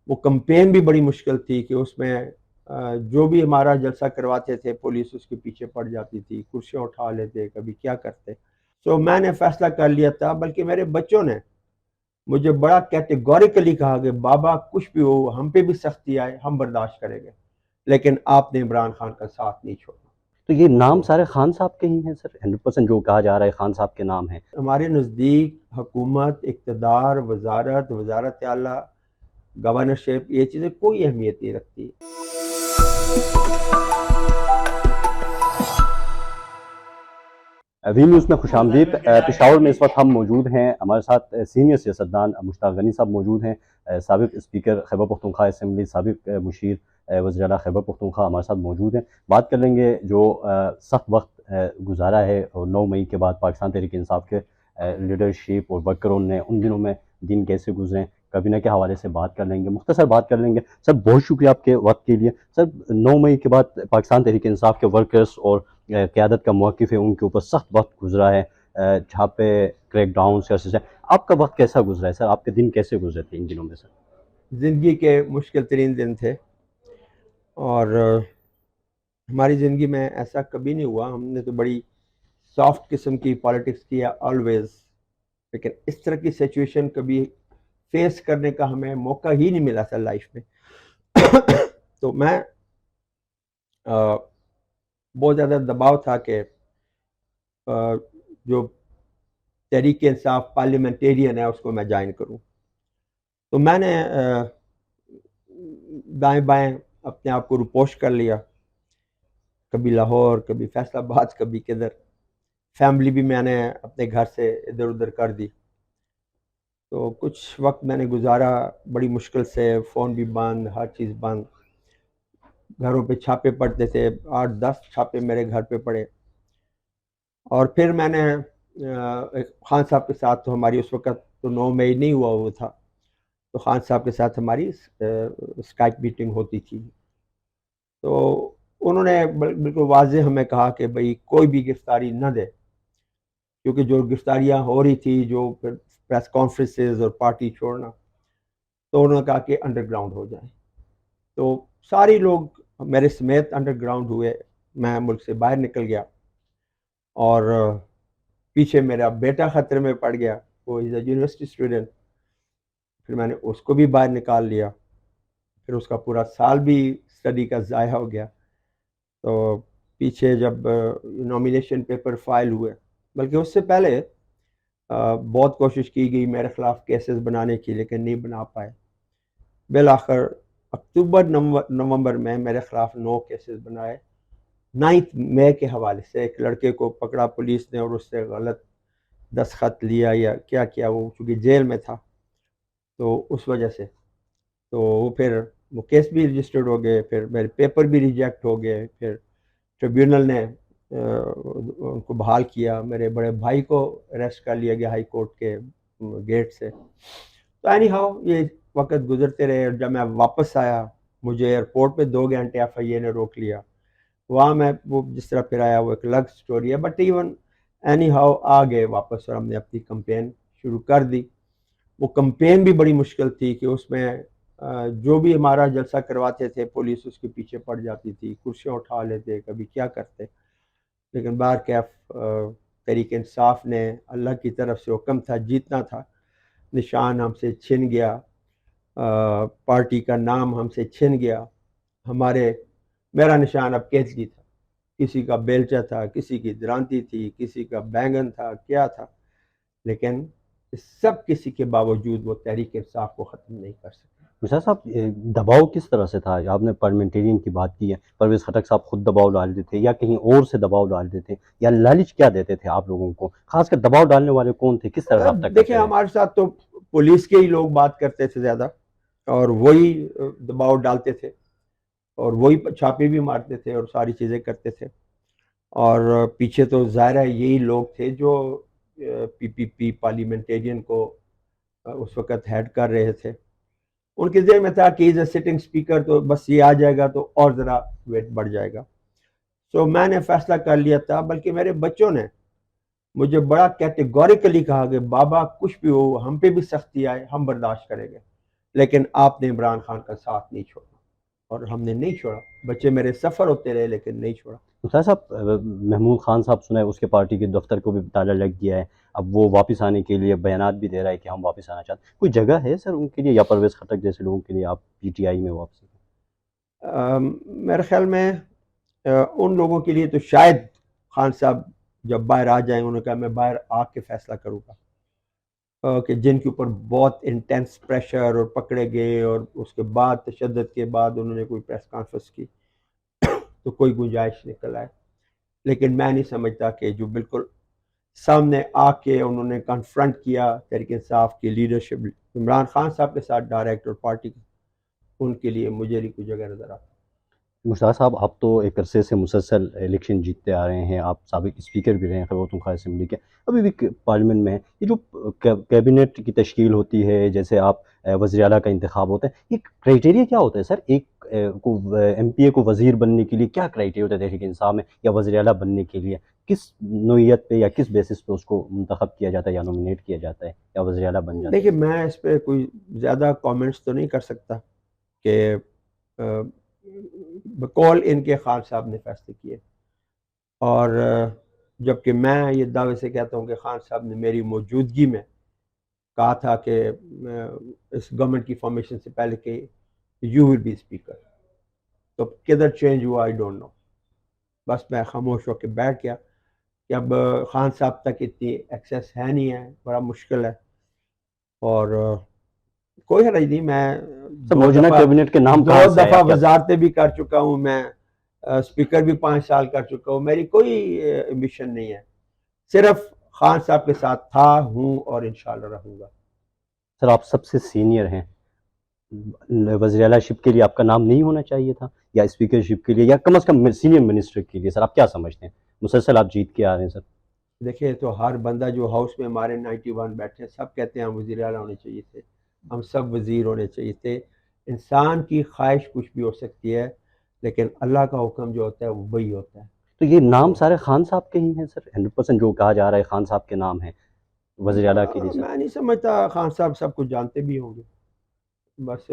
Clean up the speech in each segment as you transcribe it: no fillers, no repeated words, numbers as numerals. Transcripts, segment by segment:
وہ کمپین بھی بڑی مشکل تھی کہ اس میں جو بھی ہمارا جلسہ کرواتے تھے پولیس اس کے پیچھے پڑ جاتی تھی، کرسیاں اٹھا لیتے، کبھی کیا کرتے. سو میں نے فیصلہ کر لیا تھا، بلکہ میرے بچوں نے مجھے بڑا کیٹیگوریکلی کہا کہ بابا کچھ بھی ہو، ہم پہ بھی سختی آئے ہم برداشت کریں گے، لیکن آپ نے عمران خان کا ساتھ نہیں چھوڑنا. تو یہ نام تو سارے خان صاحب کے ہی ہیں سر؟ 100% جو کہا جا رہا ہے خان صاحب کے نام ہیں. ہمارے نزدیک حکومت، اقتدار، وزارت اعلیٰ، گورنرشپ، یہ چیزیں کوئی اہمیت نہیں رکھتی. وی نیوز میں خوش آمدید. پشاور میں اس وقت ہم موجود ہیں، ہمارے ساتھ سینئر سیاستدان مشتاق غنی صاحب موجود ہیں، سابق اسپیکر خیبر پختونخوا اسمبلی، سابق مشیر وزیر اعلیٰ خیبر پختونخوا ہمارے ساتھ موجود ہیں. بات کر لیں گے جو سخت وقت گزارا ہے، اور 9 مئی کے بعد پاکستان تحریک انصاف کے لیڈرشپ اور ورکروں نے ان دنوں میں دن کیسے گزرے، کابینہ کے حوالے سے بات کر لیں گے، مختصر بات کر لیں گے. سر بہت شکریہ آپ کے وقت کے لیے. سر 9 مئی کے بعد پاکستان تحریک انصاف کے ورکرز اور قیادت کا موقف ہے، ان کے اوپر سخت وقت گزرا ہے، چھاپے، کریک ڈاؤن، آپ کا وقت کیسا گزرا ہے سر؟ آپ کے دن کیسے گزرے تھے ان دنوں میں سر؟ زندگی کے مشکل ترین دن تھے، اور ہماری زندگی میں ایسا کبھی نہیں ہوا. ہم نے تو بڑی سافٹ قسم کی پالیٹکس کیا آلویز، لیکن اس طرح کی سچویشن کبھی فیس کرنے کا ہمیں موقع ہی نہیں ملا تھا لائف میں. تو میں بہت زیادہ دباؤ تھا کہ جو تحریک انصاف پارلیمنٹیرین ہے اس کو میں جوائن کروں. تو میں نے دائیں بائیں اپنے آپ کو روپوش کر لیا، کبھی لاہور، کبھی فیصل آباد، کبھی کدھر. فیملی بھی میں نے اپنے گھر سے ادھر ادھر کر دی. تو کچھ وقت میں نے گزارا بڑی مشکل سے، فون بھی بند، ہر چیز بند. گھروں پہ چھاپے پڑتے تھے، 8-10 چھاپے میرے گھر پہ پڑے. اور پھر میں نے خان صاحب کے ساتھ، تو ہماری اس وقت تو 9 مئی نہیں ہوا وہ تھا، تو خان صاحب کے ساتھ ہماری اسکائپ میٹنگ ہوتی تھی. تو انہوں نے بالکل واضح ہمیں کہا کہ بھئی کوئی بھی گرفتاری نہ دے، کیونکہ جو گرفتاریاں ہو رہی تھی، جو پریس کانفرنسز اور پارٹی چھوڑنا، تو انہوں نے کہا کہ انڈر گراؤنڈ ہو جائیں. تو سارے لوگ میرے سمیت انڈر گراؤنڈ ہوئے. میں ملک سے باہر نکل گیا، اور پیچھے میرا بیٹا خطرے میں پڑ گیا، وہ از اے یونیورسٹی اسٹوڈنٹ. پھر میں نے اس کو بھی باہر نکال لیا، پھر اس کا پورا سال بھی اسٹڈی کا ضائع ہو گیا. تو پیچھے جب نامینیشن پیپر فائل ہوئے، بلکہ اس سے پہلے بہت کوشش کی گئی میرے خلاف کیسز بنانے کی، لیکن نہیں بنا پائے. بالآخر اکتوبر نومبر میں میرے خلاف 9 کیسز بنائے. 9 مئی کے حوالے سے ایک لڑکے کو پکڑا پولیس نے، اور اس سے غلط دستخط لیا یا کیا کیا، وہ چونکہ جیل میں تھا تو اس وجہ سے. تو وہ پھر وہ کیس بھی رجسٹرڈ ہو گئے، پھر میرے پیپر بھی ریجیکٹ ہو گئے. پھر ٹریبیونل نے ان کو بحال کیا. میرے بڑے بھائی کو اریسٹ کر لیا گیا ہائی کورٹ کے گیٹ سے. تو اینی ہاؤ یہ وقت گزرتے رہے. اور جب میں واپس آیا، مجھے ایئرپورٹ پہ 2 گھنٹے FIA نے روک لیا. وہاں میں وہ جس طرح پھر آیا وہ ایک الگ سٹوری ہے، بٹ ایون اینی ہاؤ آ گئے واپس، اور ہم نے اپنی کمپین شروع کر دی. وہ کمپین بھی بڑی مشکل تھی کہ اس میں جو بھی ہمارا جلسہ کرواتے تھے پولیس اس کے پیچھے پڑ جاتی تھی، کرسیاں اٹھا لیتے، کبھی کیا کرتے. لیکن بہرکیف تحریک انصاف نے، اللہ کی طرف سے حکم تھا، جیتنا تھا. نشان ہم سے چھن گیا، پارٹی کا نام ہم سے چھن گیا. میرا نشان اب کیسری تھا، کسی کا بیلچہ تھا، کسی کی درانتی تھی، کسی کا بینگن تھا، کیا تھا. لیکن سب کسی کے باوجود وہ تحریک انصاف کو ختم نہیں کر سکے. مشاہ صاحب دباؤ کس طرح سے تھا؟ آپ نے پارلیمنٹیرین کی بات کی ہے، پرویز خٹک صاحب خود دباؤ ڈالتے تھے یا کہیں اور سے دباؤ ڈالتے تھے، یا لالچ کیا دیتے تھے آپ لوگوں کو؟ خاص کر دباؤ ڈالنے والے کون تھے، کس طرح رابطہ دیکھیں کرتے تھے؟ ہمارے ساتھ تو پولیس کے ہی لوگ بات کرتے تھے زیادہ، اور وہی دباؤ ڈالتے تھے، اور وہی چھاپے بھی مارتے تھے اور ساری چیزیں کرتے تھے. اور پیچھے تو ظاہر ہے یہی لوگ تھے جو PPP پارلیمنٹیرین کو اس وقت ہیڈ کر رہے تھے. ان کے ذہن میں تھا کہ ایز اے سٹنگ اسپیکر تو بس یہ آ جائے گا تو اور ذرا ویٹ بڑھ جائے گا. سو میں نے فیصلہ کر لیا تھا، بلکہ میرے بچوں نے مجھے بڑا کیٹیگوریکلی کہا کہ بابا کچھ بھی ہو، ہم پہ بھی سختی آئے ہم برداشت کریں گے، لیکن آپ نے عمران خان کا ساتھ نہیں چھوڑا اور ہم نے نہیں چھوڑا. بچے میرے سفر ہوتے رہے لیکن نہیں چھوڑا. مختار صاحب، محمود خان صاحب سنا ہے اس کے پارٹی کے دفتر کو بھی تالا لگ گیا ہے، اب وہ واپس آنے کے لیے بیانات بھی دے رہا ہے کہ ہم واپس آنا چاہتے ہیں، کوئی جگہ ہے سر ان کے لیے، یا پرویز خٹک جیسے لوگوں کے لیے آپ پی ٹی آئی میں واپسی؟ میرے خیال میں ان لوگوں کے لیے تو شاید خان صاحب جب باہر آ جائیں، انہوں نے کہا میں باہر آ کے فیصلہ کروں گا، کہ جن کے اوپر بہت انٹینس پریشر اور پکڑے گئے اور اس کے بعد تشدد کے بعد انہوں نے کوئی پریس کانفرنس کی تو کوئی گنجائش نکل آئے. لیکن میں نہیں سمجھتا کہ جو بالکل سامنے آ کے انہوں نے کنفرنٹ کیا تحریک انصاف کی لیڈرشپ عمران خان صاحب کے ساتھ ڈائریکٹ اور پارٹی کی، ان کے لیے مجھے نہیں کوئی جگہ نظر آتی. مشتاق صاحب، آپ تو ایک عرصے سے مسلسل الیکشن جیتتے آ رہے ہیں، آپ سابق اسپیکر بھی رہے ہیں خیبر پختونخوا اسمبلی کے، ابھی بھی پارلیمنٹ میں ہیں. یہ جو کیبنٹ کی تشکیل ہوتی ہے، جیسے آپ وزیر اعلیٰ کا انتخاب ہوتا ہے، یہ کرائیٹیریا کیا ہوتا ہے سر؟ ایک کو ایم پی اے کو وزیر بننے کے لیے کیا کرائیٹیریا ہوتا ہے تحریک انصاف میں، یا وزیر اعلیٰ بننے کے لیے کس نوعیت پہ یا کس بیسس پہ اس کو منتخب کیا جاتا ہے یا نومینیٹ کیا جاتا ہے یا وزیر اعلیٰ بن جاتا ہے؟ دیکھیے میں اس پہ کوئی زیادہ کامنٹس تو نہیں کر سکتا کہ بقول ان کے خان صاحب نے فیصلے کیے، اور جبکہ میں یہ دعوے سے کہتا ہوں کہ خان صاحب نے میری موجودگی میں کہا تھا کہ اس گورنمنٹ کی فارمیشن سے پہلے کہ یو ول بی اسپیکر. تو کدھر چینج ہوا آئی ڈونٹ نو. بس میں خاموش ہو کے بیٹھ گیا کہ اب خان صاحب تک اتنی ایکسیس ہے نہیں ہے، بڑا مشکل ہے. اور کوئی حرج نہیں، میں سر موجودہ کیبنٹ کے نام دو کہاں سے آئے؟ دفعہ آپ کیا وزارتیں بھی کر چکا ہوں، میں اسپیکر بھی 5 سال کر چکا ہوں. میری کوئی ایمبیشن نہیں ہے، صرف خان صاحب کے ساتھ تھا، ہوں اور انشاءاللہ رہوں گا. سر آپ سب سے سینئر ہیں، وزیر اعلیٰ شپ کے لیے آپ کا نام نہیں ہونا چاہیے تھا، یا اسپیکر شپ کے لیے، یا کم از کم سینئر منسٹر کے لیے؟ سر آپ کیا سمجھتے ہیں؟ مسلسل آپ جیت کے آ رہے ہیں سر. دیکھیں تو ہر بندہ جو ہاؤس میں ہمارے 91 بیٹھے ہیں، سب کہتے ہیں ہم وزیر اعلیٰ ہونے چاہیے تھے، ہم سب وزیر ہونے چاہیے تھے. انسان کی خواہش کچھ بھی ہو سکتی ہے لیکن اللہ کا حکم جو ہوتا ہے وہ وہی ہوتا ہے. تو یہ نام سارے خان صاحب کے ہی ہیں سر؟ 100% جو کہا جا رہا ہے خان صاحب کے نام ہیں وزیر اعلیٰ کے لیے سر؟ میں نہیں سمجھتا خان صاحب سب کچھ جانتے بھی ہوں گے، بس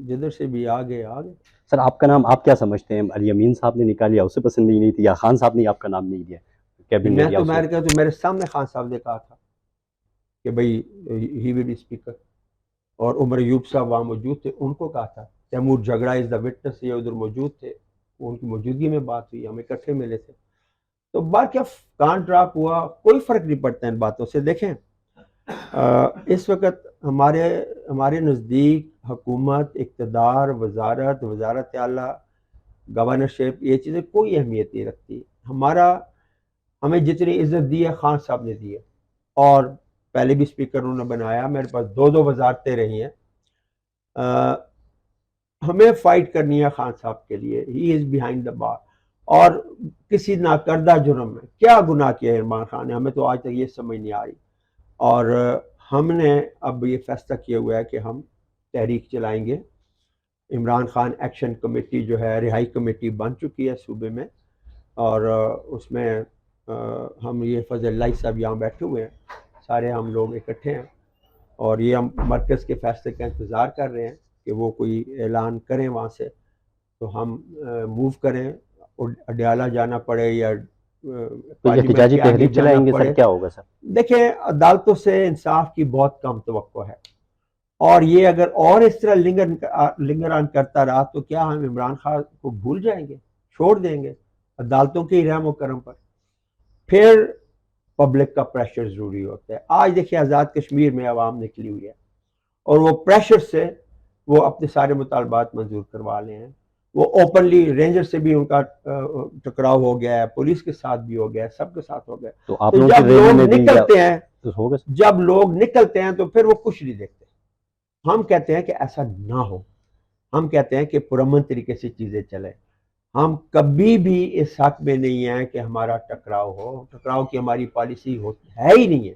جدھر سے بھی آگے آگے. سر آپ کا نام آپ کیا سمجھتے ہیں؟ علی امین صاحب نے نکالیا، اسے پسند نہیں تھی، یا خان صاحب نے آپ کا نام نہیں دیا کیبنٹ یا میں کہا تو میرے سامنے خان صاحب نے کہا تھا کہ بھئی ہی ول بی اسپیکر، اور عمر ایوب صاحب وہاں موجود تھے، ان کو کہا تھا. تیمور جھگڑا از دا وٹنس، یہ ادھر موجود تھے، ان کی موجودگی میں بات ہوئی، ہم اکٹھے ملے تھے. تو بات کیا کان ڈراپ ہوا، کوئی فرق نہیں پڑتا ان باتوں سے. دیکھیں اس وقت ہمارے نزدیک حکومت، اقتدار، وزارت اعلیٰ، گورنرشپ، یہ چیزیں کوئی اہمیت نہیں رکھتی. ہمیں جتنی عزت دی ہے خان صاحب نے دی ہے، اور پہلے بھی اسپیکر انہوں نے بنایا، میرے پاس 2 وزارتیں رہی ہیں. ہمیں فائٹ کرنی ہے خان صاحب کے لیے، ہی از بیہائنڈ دا بار. اور کسی ناکردہ جرم میں کیا گناہ کیا ہے عمران خان نے، ہمیں تو آج تک یہ سمجھ نہیں آ رہی. اور ہم نے اب یہ فیصلہ کیا ہوا ہے کہ ہم تحریک چلائیں گے. عمران خان ایکشن کمیٹی جو ہے، رہائی کمیٹی بن چکی ہے صوبے میں، اور اس میں ہم یہ فضل اللہ صاحب یہاں بیٹھے ہوئے ہیں، سارے ہم لوگ اکٹھے ہیں، اور یہ ہم مرکز کے فیصلے کا انتظار کر رہے ہیں کہ وہ کوئی اعلان کریں وہاں سے تو ہم موو کریں، اڈیالہ جانا پڑے یا کوئی پارلیمنٹ احتجاجی کے آگے تحریک جانا چلائیں گے پڑے. سر؟ کیا ہوگا سر؟ دیکھیں عدالتوں سے انصاف کی بہت کم توقع ہے، اور یہ اگر اور اس طرح لنگر آن کرتا رہا تو کیا ہم عمران خان کو بھول جائیں گے، چھوڑ دیں گے عدالتوں کے رحم و کرم پر؟ پھر پبلک کا پریشر ضروری ہوتا ہے. آج دیکھیں آزاد کشمیر میں عوام نکلی ہوئی ہے، اور وہ پریشر سے وہ اپنے سارے مطالبات منظور کروا لے ہیں. وہ اوپنلی رینجر سے بھی ان کا ٹکراؤ ہو گیا ہے، پولیس کے ساتھ بھی ہو گیا ہے، سب کے ساتھ ہو گیا. تو آپ تو لوگوں جب کی ریلی لوگ میں بھی نکلتے ہیں ہوگا سر؟ جب لوگ نکلتے ہیں تو پھر وہ کچھ نہیں دیکھتے. ہم کہتے ہیں کہ ایسا نہ ہو، ہم کہتے ہیں کہ پرامن طریقے سے چیزیں چلیں. ہم کبھی بھی اس حق میں نہیں ہیں کہ ہمارا ٹکراؤ ہو، ٹکراؤ کی ہماری پالیسی ہے ہی نہیں ہے،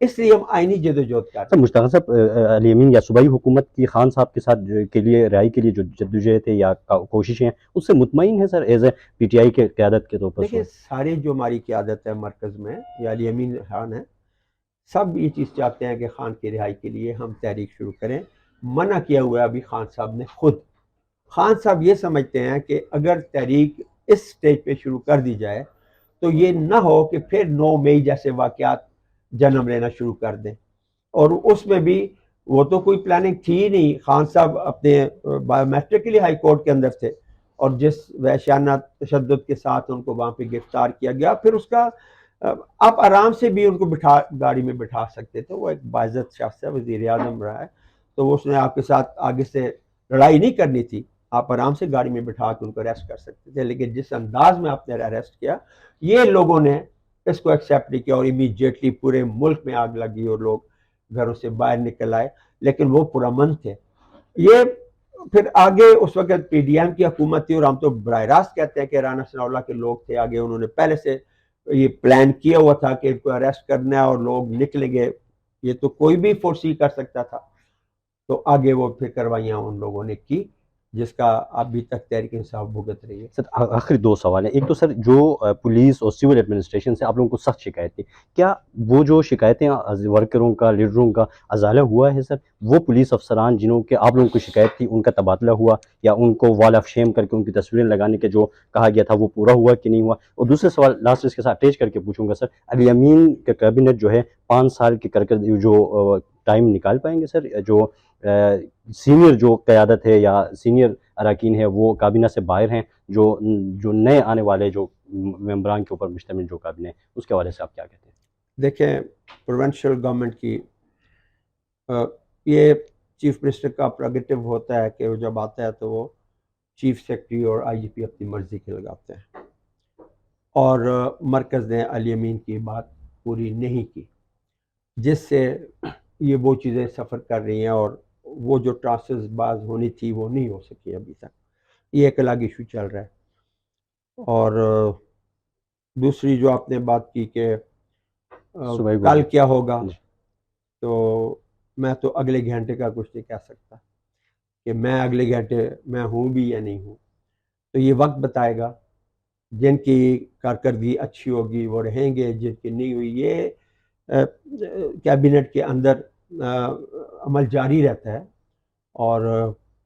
اس لیے ہم آئینی جدوجہد کر رہے سر ہیں. مشتاق صاحب، علی امین یا صوبائی حکومت کی خان صاحب کے ساتھ کے لیے رہائی کے لیے جو جدوجہد ہے یا کوششیں ہیں، اس سے مطمئن ہیں سر as a P T I کے قیادت کے طور پر؟ دیکھیں سارے جو ہماری قیادت ہے مرکز میں یا علی امین خان ہے، سب یہ چیز چاہتے ہیں کہ خان کی رہائی کے لیے ہم تحریک شروع کریں. منع کیا ہوا ہے ابھی خان صاحب نے خود. خان صاحب یہ سمجھتے ہیں کہ اگر تحریک اس سٹیج پہ شروع کر دی جائے تو یہ نہ ہو کہ پھر 9 مئی جیسے واقعات جنم لینا شروع کر دیں. اور اس میں بھی وہ تو کوئی پلاننگ تھی ہی نہیں. خان صاحب اپنے بایو میٹرک کے لیے ہائی کورٹ کے اندر تھے اور جس وحشیانہ تشدد کے ساتھ ان کو وہاں پہ گرفتار کیا گیا, پھر اس کا آپ آرام سے بھی ان کو گاڑی میں بٹھا سکتے تھے. وہ ایک باعزت شخص ہے, وزیر اعظم رہا ہے, تو اس نے آپ کے ساتھ آگے سے لڑائی نہیں کرنی تھی, آپ آرام سے گاڑی میں بٹھا کے ان کو اریسٹ کر سکتے تھے. لیکن جس انداز میں آپ نے اریسٹ کیا, یہ لوگوں نے اس کو ایکسیپٹ نہیں کیا اور امیڈیٹلی پورے ملک میں آگ لگی اور لوگ گھروں سے باہر نکل آئے. لیکن وہ پرامن تھے. یہ پھر آگے اس وقت پی ڈی ایم کی حکومت تھی اور ہم تو براہ راست کہتے ہیں کہ رانا ثناء اللہ کے لوگ تھے آگے, انہوں نے پہلے سے یہ پلان کیا ہوا تھا کہ ان کو اریسٹ کرنا ہے اور لوگ نکلیں گے. یہ تو کوئی بھی فورسی کر سکتا تھا. تو آگے وہ پھر کروائیاں ان لوگوں نے کی جس کا ابھی تک تحریک انصاف بھگت رہی ہے. سر آخری 2 سوال ہیں. ایک تو سر جو پولیس اور سول ایڈمنسٹریشن سے آپ لوگوں کو سخت شکایت تھی, کیا وہ جو شکایتیں ورکروں کا لیڈروں کا ازالہ ہوا ہے سر؟ وہ پولیس افسران جنہوں کے آپ لوگوں کو شکایت تھی ان کا تبادلہ ہوا یا ان کو وال آف شیم کر کے ان کی تصویریں لگانے کے جو کہا گیا تھا وہ پورا ہوا کہ نہیں ہوا؟ اور دوسرے سوال لاسٹ اس کے ساتھ اٹیچ کر کے پوچھوں گا سر, الیمین کا کیبنٹ جو ہے 5 سال کے جو ٹائم نکال پائیں گے سر؟ جو سینئر جو قیادت ہے یا سینئر اراکین ہے وہ کابینہ سے باہر ہیں, جو نئے آنے والے جو ممبران کے اوپر مشتمل جو کابینہ ہے, اس کے حوالے سے آپ کیا کہتے ہیں؟ دیکھیں, پروونشل گورنمنٹ کی یہ چیف منسٹر کا پریروگیٹو ہوتا ہے کہ وہ جب آتا ہے تو وہ چیف سیکرٹری اور آئی جی پی اپنی مرضی کے لگاتے ہیں, اور مرکز نے الیمین کی بات پوری نہیں کی, جس سے یہ وہ چیزیں سفر کر رہی ہیں اور وہ جو ٹرانسز باز ہونی تھی وہ نہیں ہو سکی ابھی تک. یہ ایک الگ ایشو چل رہا ہے. اور دوسری جو آپ نے بات کی کہ کل کیا ہوگا, تو میں تو اگلے گھنٹے کا کچھ نہیں کہہ سکتا کہ میں اگلے گھنٹے میں ہوں بھی یا نہیں ہوں. تو یہ وقت بتائے گا. جن کی کارکردگی اچھی ہوگی وہ رہیں گے, جن کی نہیں ہوئی یہ کیبنٹ کے اندر عمل جاری رہتا ہے. اور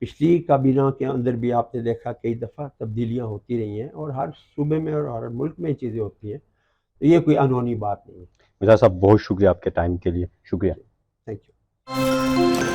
پچھلی کابینہ کے اندر بھی آپ نے دیکھا کئی دفعہ تبدیلیاں ہوتی رہی ہیں اور ہر صوبے میں اور ہر ملک میں چیزیں ہوتی ہیں, تو یہ کوئی انہونی بات نہیں ہے. مرزا صاحب بہت شکریہ آپ کے ٹائم کے لیے, شکریہ. Thank you.